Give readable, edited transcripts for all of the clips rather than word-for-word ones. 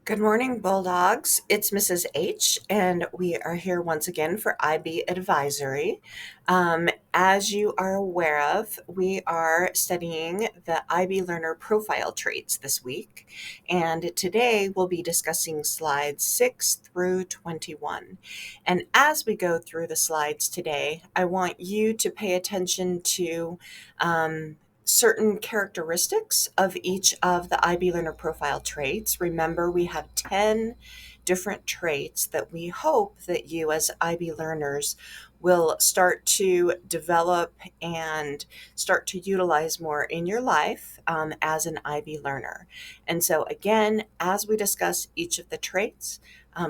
Good morning, Bulldogs. It's Mrs. H, and we are here once again for IB Advisory. As you are aware of, we are studying the IB Learner Profile traits this week, and today we'll be discussing slides 6 through 21. And as we go through the slides today, I want you to pay attention to certain characteristics of each of the IB Learner Profile traits. Remember, we have 10 different traits that we hope that you as IB learners will start to develop and start to utilize more in your life as an IB learner. And so again, as we discuss each of the traits,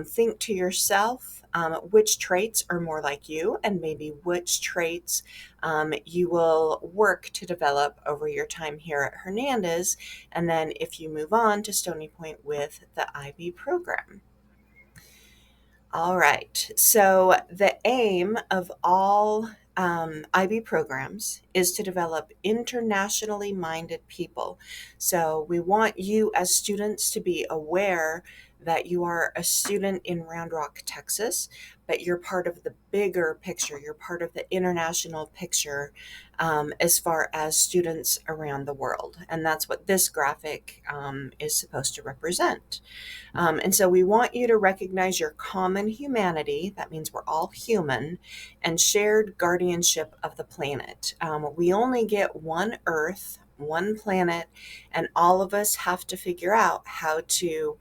think to yourself which traits are more like you and maybe which traits you will work to develop over your time here at Hernandez, and then if you move on to Stony Point with the IB program. All right, so the aim of all IB programs is to develop internationally minded people. So we want you as students to be aware that you are a student in Round Rock, Texas, but you're part of the bigger picture. You're part of the international picture as far as students around the world. And that's what this graphic is supposed to represent. And so we want you to recognize your common humanity. That means we're all human, and shared guardianship of the planet. We only get one Earth, one planet, and all of us have to figure out how to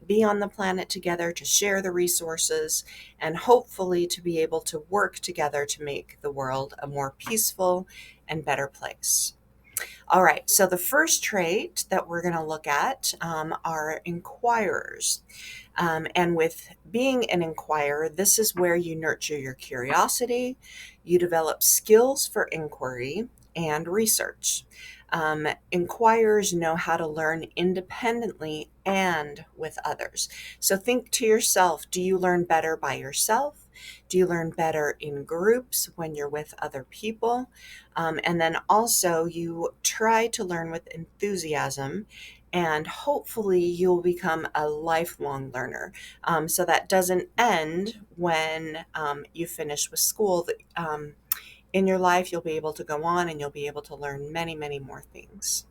be on the planet together, to share the resources, and hopefully to be able to work together to make the world a more peaceful and better place. All right, so the first trait that we're going to look at are inquirers. And with being an inquirer, this is where you nurture your curiosity, you develop skills for inquiry and research. Inquirers know how to learn independently and with others. So think to yourself, do you learn better by yourself? Do you learn better in groups when you're with other people? And then also you try to learn with enthusiasm, and hopefully you'll become a lifelong learner. So that doesn't end when you finish with school. In your life, you'll be able to go on and you'll be able to learn many, many more things.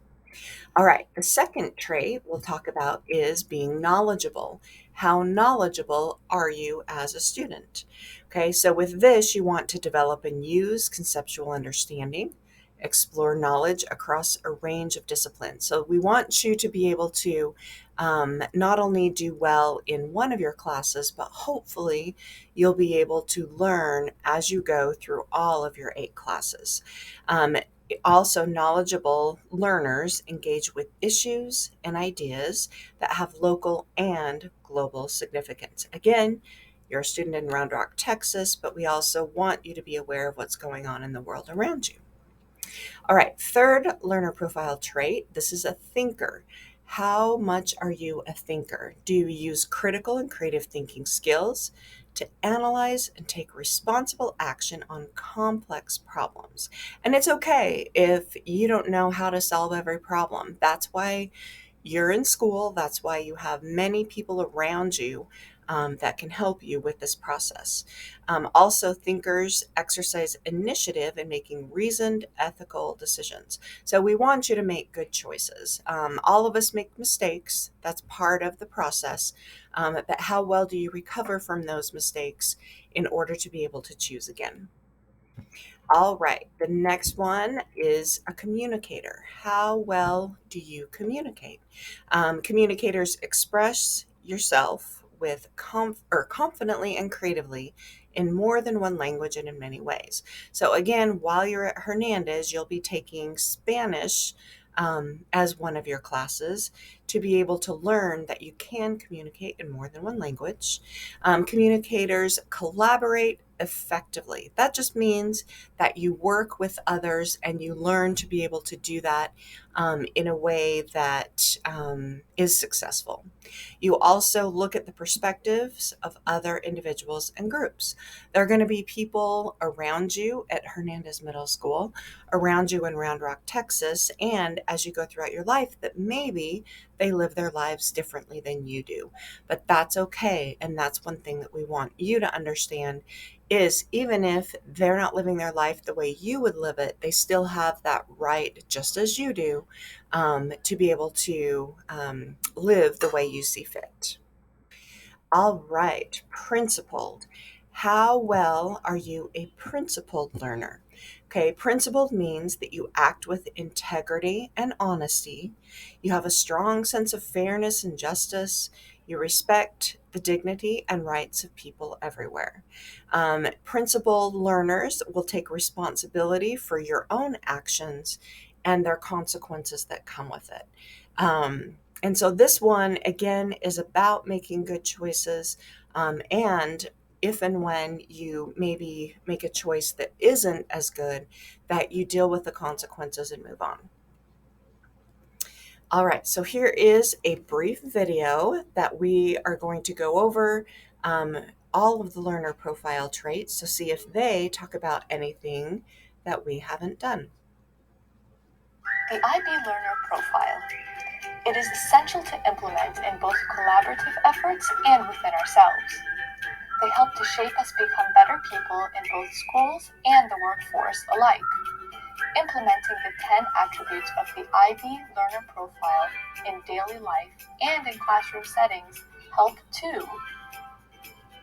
All right, the second trait we'll talk about is being knowledgeable. How knowledgeable are you as a student? Okay, so with this, you want to develop and use conceptual understanding, explore knowledge across a range of disciplines. So we want you to be able to not only do well in one of your classes, but hopefully you'll be able to learn as you go through all of your 8 classes. Also, knowledgeable learners engage with issues and ideas that have local and global significance. Again, you're a student in Round Rock, Texas, but we also want you to be aware of what's going on in the world around you. All right, third learner profile trait. This is a thinker. How much are you a thinker? Do you use critical and creative thinking skills to analyze and take responsible action on complex problems? And it's okay if you don't know how to solve every problem. That's why you're in school. That's why you have many people around you that can help you with this process. Also, thinkers exercise initiative in making reasoned, ethical decisions. So we want you to make good choices. All of us make mistakes. That's part of the process. But how well do you recover from those mistakes in order to be able to choose again? All right, the next one is a communicator. How well do you communicate? Communicators express yourself with confidently and creatively in more than one language and in many ways. So again, while you're at Hernandez, you'll be taking Spanish as one of your classes to be able to learn that you can communicate in more than one language. Communicators collaborate effectively. That just means that you work with others and you learn to be able to do that in a way that is successful. You also look at the perspectives of other individuals and groups. There are going to be people around you at Hernandez Middle School, around you in Round Rock, Texas, and as you go throughout your life that maybe they live their lives differently than you do. But that's okay. And that's one thing that we want you to understand is even if they're not living their life the way you would live it, they still have that right, just as you do, to be able to live the way you see fit. All right, principled. How well are you a principled learner? Okay, principled means that you act with integrity and honesty. You have a strong sense of fairness and justice. You respect the dignity and rights of people everywhere. Principled learners will take responsibility for your own actions and their consequences that come with it. And so this one, again, is about making good choices. And if and when you maybe make a choice that isn't as good, that you deal with the consequences and move on. All right, so here is a brief video that we are going to go over um, all of the learner profile traits to see if they talk about anything that we haven't done. The IB Learner Profile. It is essential to implement in both collaborative efforts and within ourselves. They help to shape us become better people in both schools and the workforce alike. Implementing the 10 attributes of the IB Learner Profile in daily life and in classroom settings help to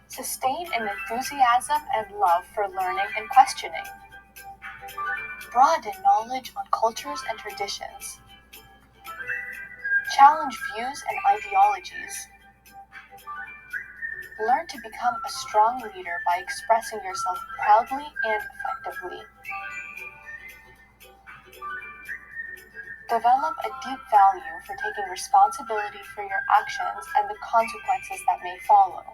sustain an enthusiasm and love for learning and questioning, broaden knowledge on cultures and traditions, challenge views and ideologies, learn to become a strong leader by expressing yourself proudly and effectively, develop a deep value for taking responsibility for your actions and the consequences that may follow,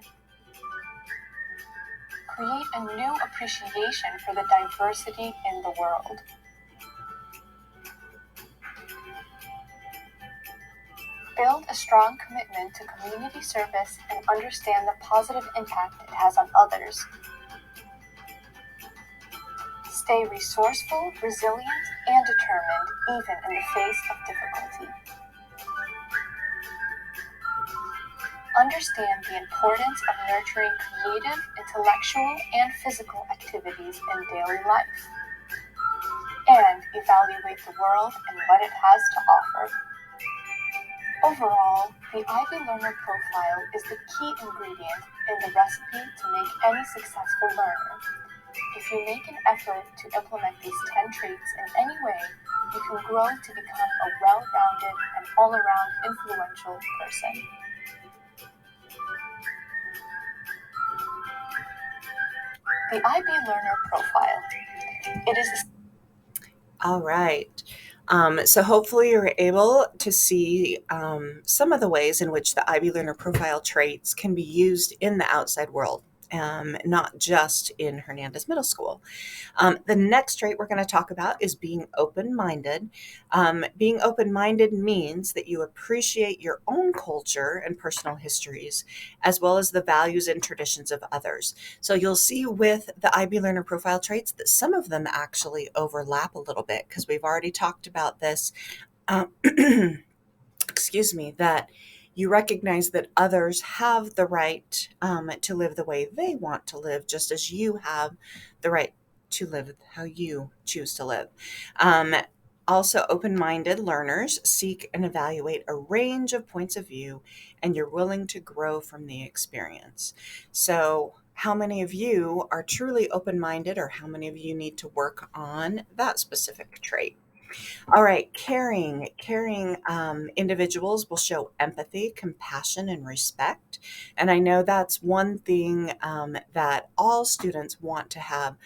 create a new appreciation for the diversity in the world, build a strong commitment to community service and understand the positive impact it has on others, stay resourceful, resilient, and determined even in the face of difficulty. Understand the importance of nurturing creative, intellectual, and physical activities in daily life, and evaluate the world and what it has to offer. Overall, the IB Learner Profile is the key ingredient in the recipe to make any successful learner. If you make an effort to implement these 10 traits in any way, you can grow to become a well-rounded and all-around influential person. The IB Learner Profile. It is All right. So hopefully you're able to see some of the ways in which the IB Learner Profile traits can be used in the outside world, not just in Hernandez Middle School. The next trait we're going to talk about is being open-minded. Being open-minded means that you appreciate your own culture and personal histories, as well as the values and traditions of others. So you'll see with the IB Learner Profile traits that some of them actually overlap a little bit because we've already talked about this. Excuse me, that you recognize that others have the right to live the way they want to live, just as you have the right to live how you choose to live. Also, open-minded learners seek and evaluate a range of points of view, and you're willing to grow from the experience. So, how many of you are truly open-minded, or how many of you need to work on that specific trait? All right, caring individuals will show empathy, compassion, and respect. And I know that's one thing that all students want to have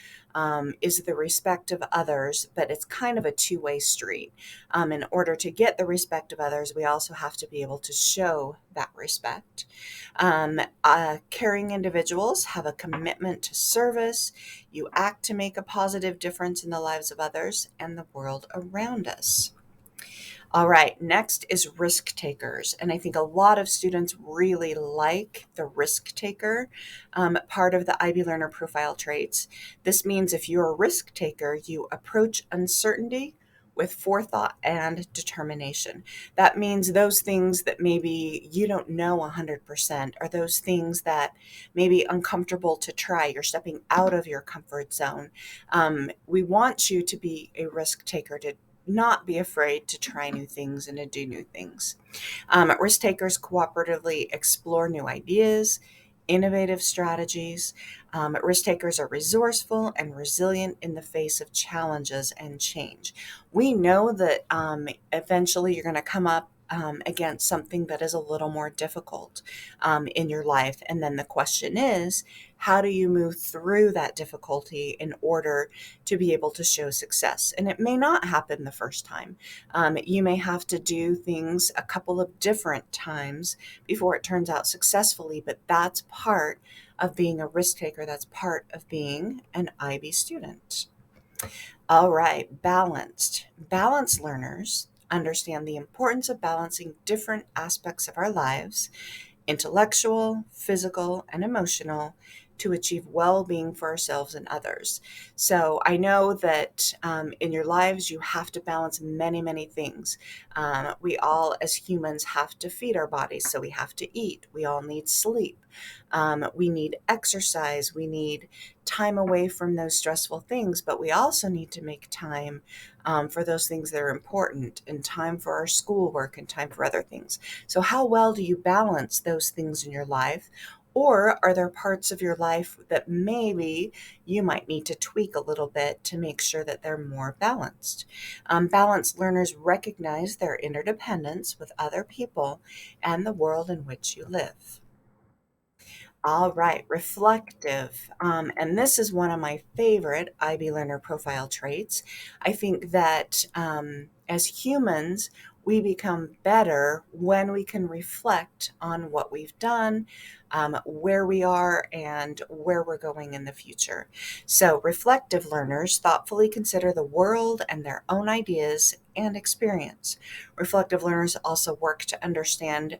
is the respect of others, but it's kind of a two-way street. In order to get the respect of others, we also have to be able to show that respect. Caring individuals have a commitment to service. You act to make a positive difference in the lives of others and the world around us. All right, next is risk takers. And I think a lot of students really like the risk taker part of the IB Learner Profile traits. This means if you're a risk taker, you approach uncertainty with forethought and determination. That means those things that maybe you don't know 100% are those things that may be uncomfortable to try. You're stepping out of your comfort zone. We want you to be a risk taker, to not be afraid to try new things and to do new things. Risk takers cooperatively explore new ideas, innovative strategies. Risk takers are resourceful and resilient in the face of challenges and change. We know that eventually you're going to come up against something that is a little more difficult in your life. And then the question is, how do you move through that difficulty in order to be able to show success? And it may not happen the first time. You may have to do things a couple of different times before it turns out successfully, but that's part of being a risk taker. That's part of being an IB student. All right, balanced. Balanced learners understand the importance of balancing different aspects of our lives, intellectual, physical, and emotional, to achieve well being for ourselves and others. So I know that in your lives, you have to balance many, many things. We all, as humans, have to feed our bodies, so we have to eat. We all need sleep. We need exercise. We need time away from those stressful things, but we also need to make time for those things that are important, and time for our schoolwork, and time for other things. So, how well do you balance those things in your life? Or are there parts of your life that maybe you might need to tweak a little bit to make sure that they're more balanced? Balanced learners recognize their interdependence with other people and the world in which you live. All right, reflective. And this is one of my favorite IB learner profile traits. I think that as humans, we become better when we can reflect on what we've done, where we are, and where we're going in the future. So, reflective learners thoughtfully consider the world and their own ideas and experience. Reflective learners also work to understand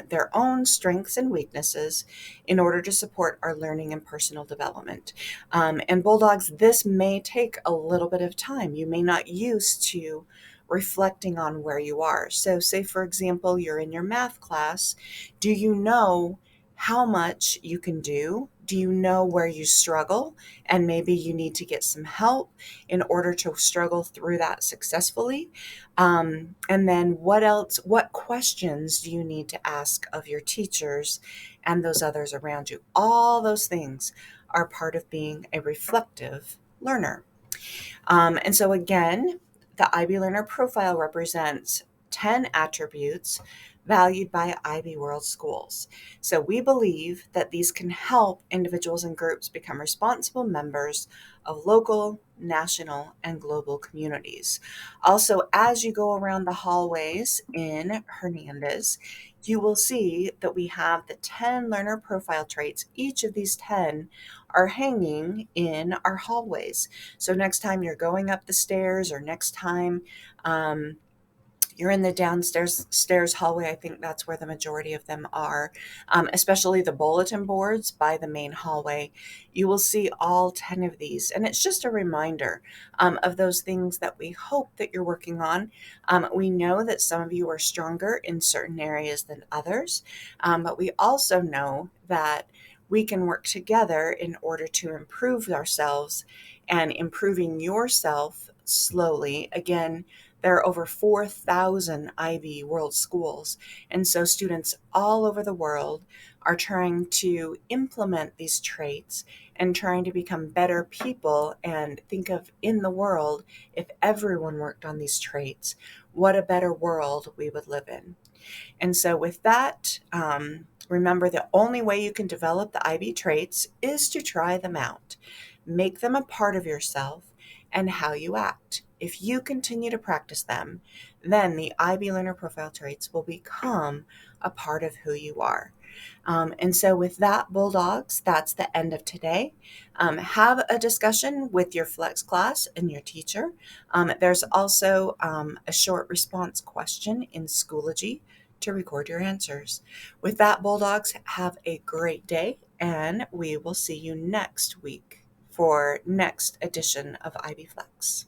their own strengths and weaknesses in order to support our learning and personal development. And Bulldogs, this may take a little bit of time. You may not used to reflecting on where you are. So, say for example, you're in your math class. Do you know how much you can do? Do you know where you struggle? And maybe you need to get some help in order to struggle through that successfully. And then what else? What questions do you need to ask of your teachers and those others around you? All those things are part of being a reflective learner. And so, again, the IB Learner Profile represents 10 attributes valued by IB World Schools. So, we believe that these can help individuals and groups become responsible members of local, national, and global communities. Also, as you go around the hallways in Hernandez, you will see that we have the 10 learner profile traits. Each of these 10 are hanging in our hallways. So next time you're going up the stairs, or next time you're in the downstairs stairs hallway, I think that's where the majority of them are, especially the bulletin boards by the main hallway. You will see all 10 of these. And it's just a reminder of those things that we hope that you're working on. We know that some of you are stronger in certain areas than others, but we also know that we can work together in order to improve ourselves, and improving yourself slowly. Again, there are over 4,000 IB World Schools, and so students all over the world are trying to implement these traits and trying to become better people. And think of, in the world, if everyone worked on these traits, what a better world we would live in. And so, with that, remember, the only way you can develop the IB traits is to try them out, make them a part of yourself and how you act. If you continue to practice them, then the IB Learner Profile traits will become a part of who you are. And so, with that, Bulldogs, that's the end of today. Have a discussion with your flex class and your teacher. There's also a short response question in Schoology to record your answers. With that, Bulldogs, have a great day, and we will see you next week for next edition of IB Flex.